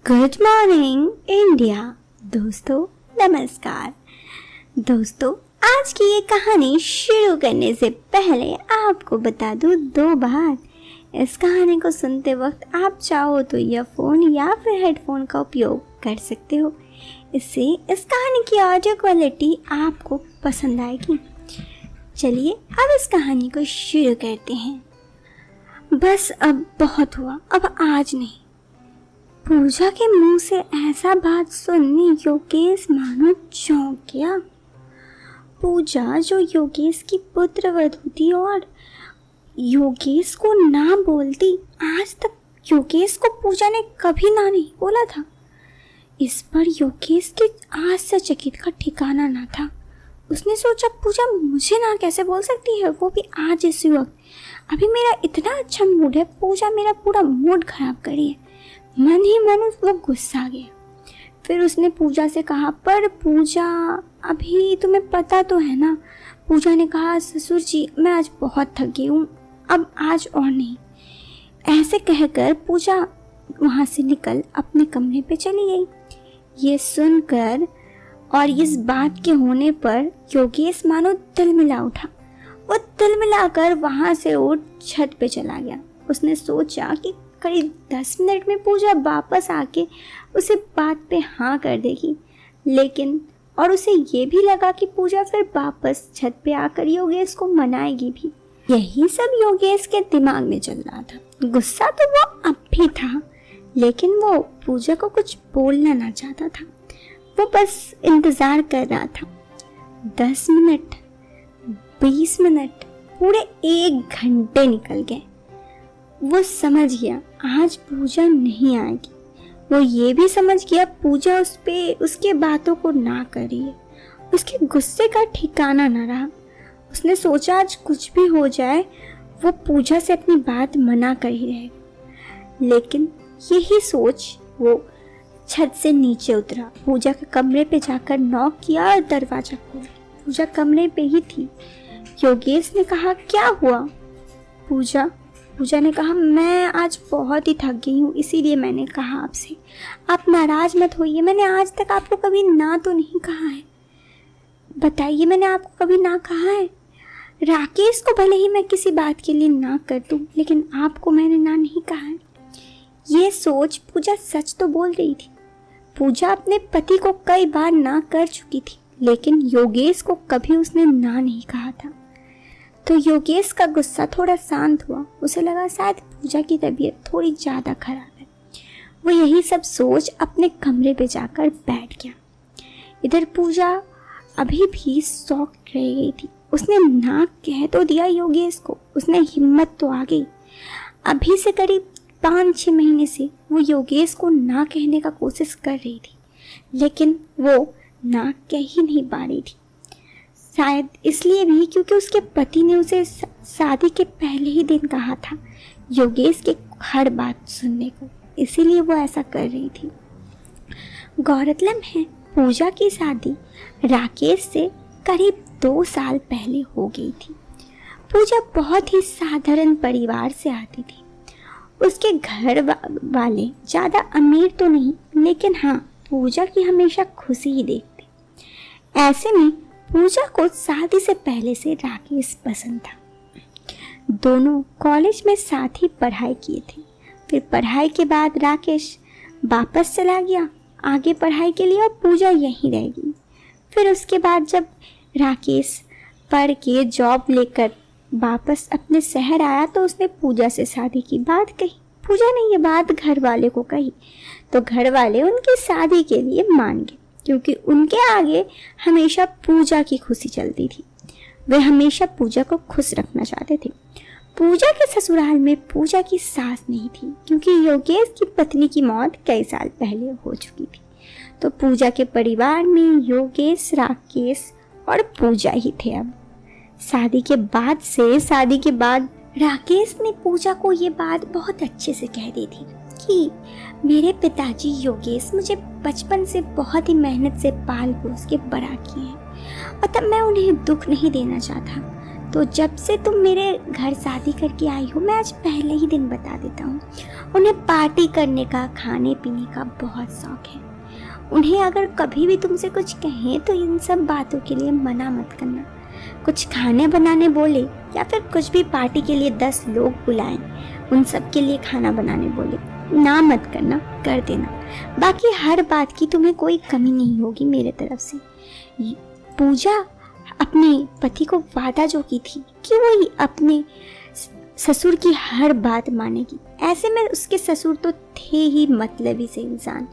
Good morning India. दोस्तों नमस्कार। दोस्तों आज की ये कहानी शुरू करने से पहले आपको बता दूं दो बात। इस कहानी को सुनते वक्त आप चाहो तो ईयरफोन या फिर हेडफोन का उपयोग कर सकते हो। इससे इस कहानी की ऑडियो क्वालिटी आपको पसंद आएगी। चलिए अब इस कहानी को शुरू करते हैं। बस अब बहुत हुआ, अब आज नहीं। पूजा के मुंह से ऐसा बात सुनने योगेश मानो चौंक गया। पूजा जो योगेश की पुत्रवधू थी और योगेश को ना बोलती, आज तक योगेश को पूजा ने कभी ना नहीं बोला था। इस पर योगेश के आश्चर्यचकित का ठिकाना ना था। उसने सोचा पूजा मुझे ना कैसे बोल सकती है, वो भी आज इस वक्त। अभी मेरा इतना अच्छा मूड है, पूजा मेरा पूरा मूड खराब करी है। मन ही मन वो गुस्सा गया। फिर उसने पूजा से कहा, पर पूजा अभी तुम्हें पता तो है ना। पूजा ने कहा, ससुर जी मैं आज बहुत थक गई हूँ, अब आज और नहीं। ऐसे कहकर पूजा वहाँ से निकल अपने कमरे पे चली गई। ये सुनकर और इस बात के होने पर योगेश मानो तिलमिला उठा। वो तिलमिलाकर वहाँ से उठ छत पे चला गया। उसने सोचा कि करीब 10 मिनट में पूजा वापस आके उसे बात पे हाँ कर देगी, लेकिन और उसे ये भी लगा कि पूजा फिर वापस छत पे आकर योगेश को मनाएगी भी। यही सब योगेश के दिमाग में चल रहा था। गुस्सा तो वो अब भी था, लेकिन वो पूजा को कुछ बोलना ना चाहता था। वो बस इंतजार कर रहा था। 10 मिनट, 20 मिनट, पूरे 1 घंटे निकल गए। वो समझ गया आज पूजा नहीं आएगी। वो ये भी समझ गया पूजा उसके बातों को ना कर रही है। उसके गुस्से का ठिकाना ना रहा। उसने सोचा आज कुछ भी हो जाए वो पूजा से अपनी बात मना कर ही रहेगा। लेकिन यही सोच वो छत से नीचे उतरा। पूजा के कमरे पे जाकर नॉक किया और दरवाजा खोला। पूजा कमरे पे ही थी। योगेश ने कहा, क्या हुआ पूजा ने कहा, मैं आज बहुत ही थक गई हूँ, इसीलिए मैंने कहा आपसे। आप नाराज मत होइए, मैंने आज तक आपको कभी ना तो नहीं कहा है। बताइए मैंने आपको कभी ना कहा है? राकेश को भले ही मैं किसी बात के लिए ना कर दूँ, लेकिन आपको मैंने ना नहीं कहा है। ये सोच पूजा सच तो बोल रही थी। पूजा अपने पति को कई बार ना कर चुकी थी, लेकिन योगेश को कभी उसने ना नहीं कहा था। तो योगेश का गुस्सा थोड़ा शांत हुआ। उसे लगा शायद पूजा की तबीयत थोड़ी ज़्यादा खराब है। वो यही सब सोच अपने कमरे पे जाकर बैठ गया। इधर पूजा अभी भी शॉक रह गई थी। उसने ना कह तो दिया योगेश को, उसने हिम्मत तो आ गई। अभी से करीब 5-6 महीने से वो योगेश को ना कहने का कोशिश कर रही थी, लेकिन वो ना कह ही नहीं पा रही थी। शायद इसलिए भी क्योंकि उसके पति ने उसे शादी के पहले ही दिन कहा था योगेश की हर बात सुनने को, इसीलिए वो ऐसा कर रही थी। गौरतलब है पूजा की शादी राकेश से करीब 2 साल पहले हो गई थी। पूजा बहुत ही साधारण परिवार से आती थी। उसके घर वाले ज़्यादा अमीर तो नहीं, लेकिन हाँ पूजा की हमेशा खुशी ही देखते। ऐसे में पूजा को शादी से पहले से राकेश पसंद था। दोनों कॉलेज में साथ ही पढ़ाई किए थे। फिर पढ़ाई के बाद राकेश वापस चला गया आगे पढ़ाई के लिए और पूजा यहीं रह गई। फिर उसके बाद जब राकेश पढ़ के जॉब लेकर वापस अपने शहर आया तो उसने पूजा से शादी की बात कही। पूजा ने ये बात घर वाले को कही तो घर वाले उनकी शादी के लिए मान गए, क्योंकि उनके आगे हमेशा पूजा की खुशी चलती थी। वे हमेशा पूजा को खुश रखना चाहते थे। पूजा के ससुराल में पूजा की सास नहीं थी, क्योंकि योगेश की पत्नी की मौत कई साल पहले हो चुकी थी। तो पूजा के परिवार में योगेश, राकेश और पूजा ही थे। अब शादी के बाद राकेश ने पूजा को ये बात बहुत अच्छे से कह दी थी कि मेरे पिताजी योगेश मुझे बचपन से बहुत ही मेहनत से पाल पोस के बड़ा किए हैं और तब मैं उन्हें दुख नहीं देना चाहता। तो जब से तुम मेरे घर शादी करके आई हो, मैं आज पहले ही दिन बता देता हूँ, उन्हें पार्टी करने का, खाने पीने का बहुत शौक है। उन्हें अगर कभी भी तुमसे कुछ कहें तो इन सब बातों के लिए मना मत करना। कुछ खाने बनाने बोले या फिर कुछ भी पार्टी के लिए 10 लोग बुलाएं, उन सब के लिए खाना बनाने बोले, ना मत करना, कर देना। बाकी हर बात की तुम्हें कोई कमी नहीं होगी मेरे तरफ से। पूजा अपने पति को वादा जो की थी कि वो अपने ससुर की हर बात मानेगी। ऐसे में उसके ससुर तो थे ही मतलबी से इंसान।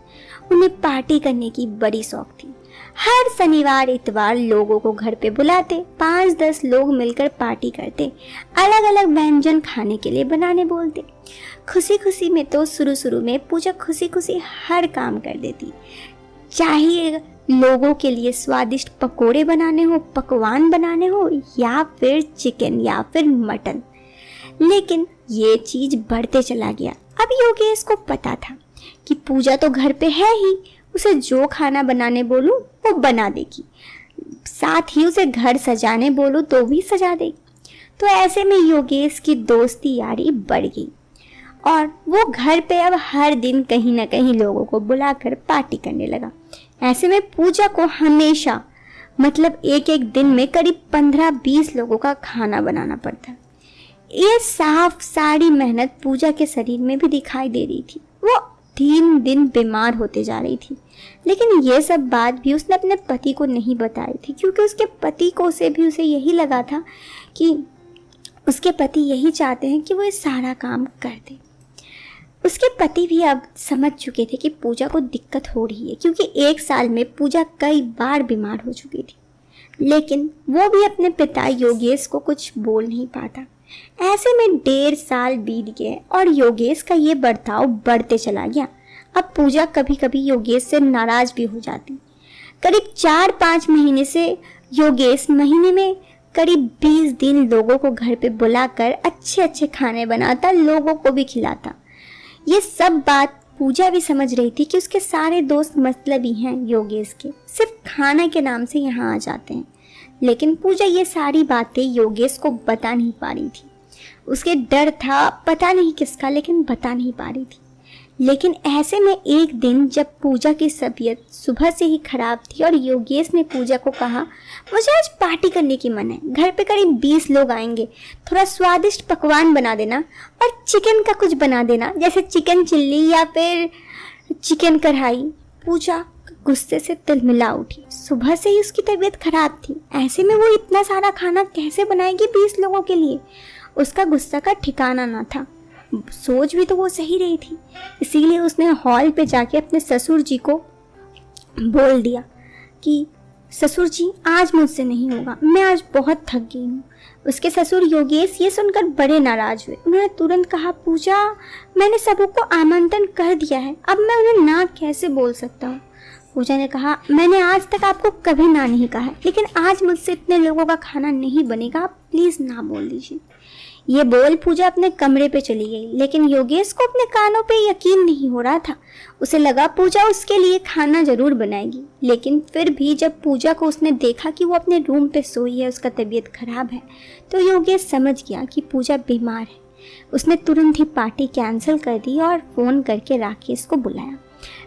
उन्हें पार्टी करने की बड़ी शौक थी। हर शनिवार इतवार लोगों को घर पे बुलाते, 5-10 लोग मिलकर पार्टी करते, अलग अलग व्यंजन खाने के लिए बनाने बोलते। खुशी खुशी में तो शुरू में पूजा खुशी खुशी हर काम कर देती, चाहे लोगों के लिए स्वादिष्ट पकोड़े बनाने हो, पकवान बनाने हो, या फिर चिकन या फिर मटन। लेकिन ये चीज बढ़ते चला गया। अब योगेश को पता था कि पूजा तो घर पे है ही, उसे जो खाना बनाने बोलूं वो बना देगी, साथ ही उसे घर सजाने बोलूं तो भी सजा देगी। तो ऐसे में योगेश की दोस्ती यारी बढ़ गई और वो घर पे अब हर दिन कहीं ना कहीं लोगों को बुलाकर पार्टी करने लगा। ऐसे में पूजा को हमेशा मतलब एक दिन में करीब 15-20 लोगों का खाना बनाना पड़ता। ये साफ सारी मेहनत पूजा के शरीर में भी दिखाई दे रही थी। वो दिन दिन बीमार होते जा रही थी, लेकिन ये सब बात भी उसने अपने पति को नहीं बताई थी, क्योंकि उसके पति को से भी उसे यही लगा था कि उसके पति यही चाहते हैं कि वो ये सारा काम कर दे। उसके पति भी अब समझ चुके थे कि पूजा को दिक्कत हो रही है, क्योंकि 1 साल में पूजा कई बार बीमार हो चुकी थी, लेकिन वो भी अपने पिता योगेश को कुछ बोल नहीं पाता। ऐसे में 1.5 साल बीत गए और योगेश का ये बर्ताव बढ़ते चला गया। अब पूजा कभी कभी योगेश से नाराज भी हो जाती। करीब 4-5 महीने से योगेश महीने में करीब 20 दिन लोगों को घर पे बुलाकर अच्छे अच्छे खाने बनाता, लोगों को भी खिलाता। ये सब बात पूजा भी समझ रही थी कि उसके सारे दोस्त मतलबी हैं योगेश के, सिर्फ खाना के नाम से यहाँ आ जाते हैं। लेकिन पूजा ये सारी बातें योगेश को बता नहीं पा रही थी। उसके डर था, पता नहीं किसका, लेकिन बता नहीं पा रही थी। लेकिन ऐसे में एक दिन जब पूजा की तबीयत सुबह से ही खराब थी और योगेश ने पूजा को कहा, मुझे आज पार्टी करने की मन है, घर पे करीब 20 लोग आएंगे, थोड़ा स्वादिष्ट पकवान बना देना और चिकन का कुछ बना देना, जैसे चिकन चिल्ली या फिर चिकन कढ़ाई। पूजा गुस्से से तिलमिला उठी। सुबह से ही उसकी तबीयत खराब थी, ऐसे में वो इतना सारा खाना कैसे बनाएगी 20 लोगों के लिए। उसका गुस्सा का ठिकाना ना था। सोच भी तो वो सही रही थी, इसीलिए उसने हॉल पे जाके अपने ससुर जी को बोल दिया कि ससुर जी आज मुझसे नहीं होगा, मैं आज बहुत थक गई हूँ। उसके ससुर योगेश ये सुनकर बड़े नाराज हुए। उन्होंने तुरंत कहा, पूजा मैंने सबको आमंत्रण कर दिया है, अब मैं उन्हें ना कैसे बोल सकता हूँ। पूजा ने कहा, मैंने आज तक आपको कभी ना नहीं कहा है, लेकिन आज मुझसे इतने लोगों का खाना नहीं बनेगा, आप प्लीज ना बोल दीजिए। ये बोल पूजा अपने कमरे पे चली गई, लेकिन योगेश को अपने कानों पे यकीन नहीं हो रहा था। उसे लगा पूजा उसके लिए खाना जरूर बनाएगी, लेकिन फिर भी जब पूजा को उसने देखा कि वो अपने रूम पे सोई है, उसका तबीयत खराब है, तो योगेश समझ गया कि पूजा बीमार है। उसने तुरंत ही पार्टी कैंसिल कर दी और फोन करके राकेश को बुलाया।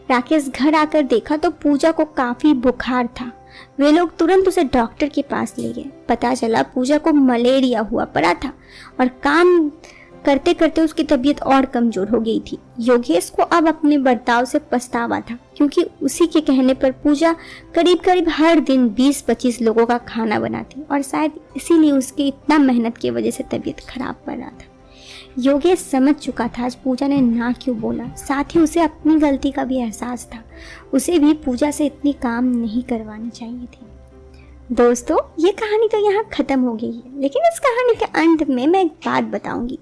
राकेश घर आकर देखा तो पूजा को काफी बुखार था। वे लोग तुरंत उसे डॉक्टर के पास ले गए। पता चला पूजा को मलेरिया हुआ पड़ा था और काम करते करते उसकी तबीयत और कमजोर हो गई थी। योगेश को अब अपने बर्ताव से पछतावा था, क्योंकि उसी के कहने पर पूजा करीब करीब हर दिन 20-25 लोगों का खाना बनाती और शायद इसीलिए उसकी इतना मेहनत की वजह से तबीयत खराब पड़ रहा था। योगेश समझ चुका था आज पूजा ने ना क्यों बोला, साथ ही उसे अपनी गलती का भी एहसास था। उसे भी पूजा से इतनी काम नहीं करवानी चाहिए थी। दोस्तों, ये कहानी तो यहाँ ख़त्म हो गई है, लेकिन इस कहानी के अंत में मैं एक बात बताऊंगी।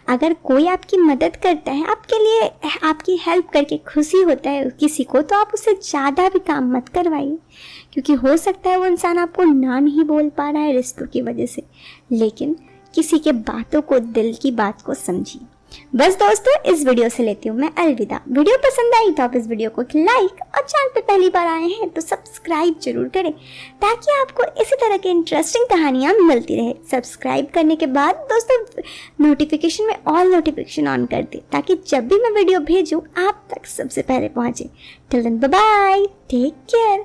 अगर कोई आपकी मदद करता है, आपके लिए आपकी हेल्प करके खुशी होता है किसी को, तो आप उससे ज़्यादा भी काम मत करवाइए, क्योंकि हो सकता है वो इंसान आपको ना नहीं बोल पा रहा है रिश्तों की वजह से, लेकिन किसी के बातों को, दिल की बात को समझिए। बस दोस्तों, इस वीडियो से लेती हूँ मैं अलविदा। वीडियो पसंद आई तो आप इस वीडियो को लाइक और चैनल पे पहली बार आए हैं तो सब्सक्राइब जरूर करें ताकि आपको इसी तरह की इंटरेस्टिंग कहानियाँ मिलती रहे। सब्सक्राइब करने के बाद दोस्तों नोटिफिकेशन में ऑल नोटिफिकेशन ऑन कर दें ताकि जब भी मैं वीडियो भेजूँ आप तक सबसे पहले पहुँचे। Till then bye bye, take care.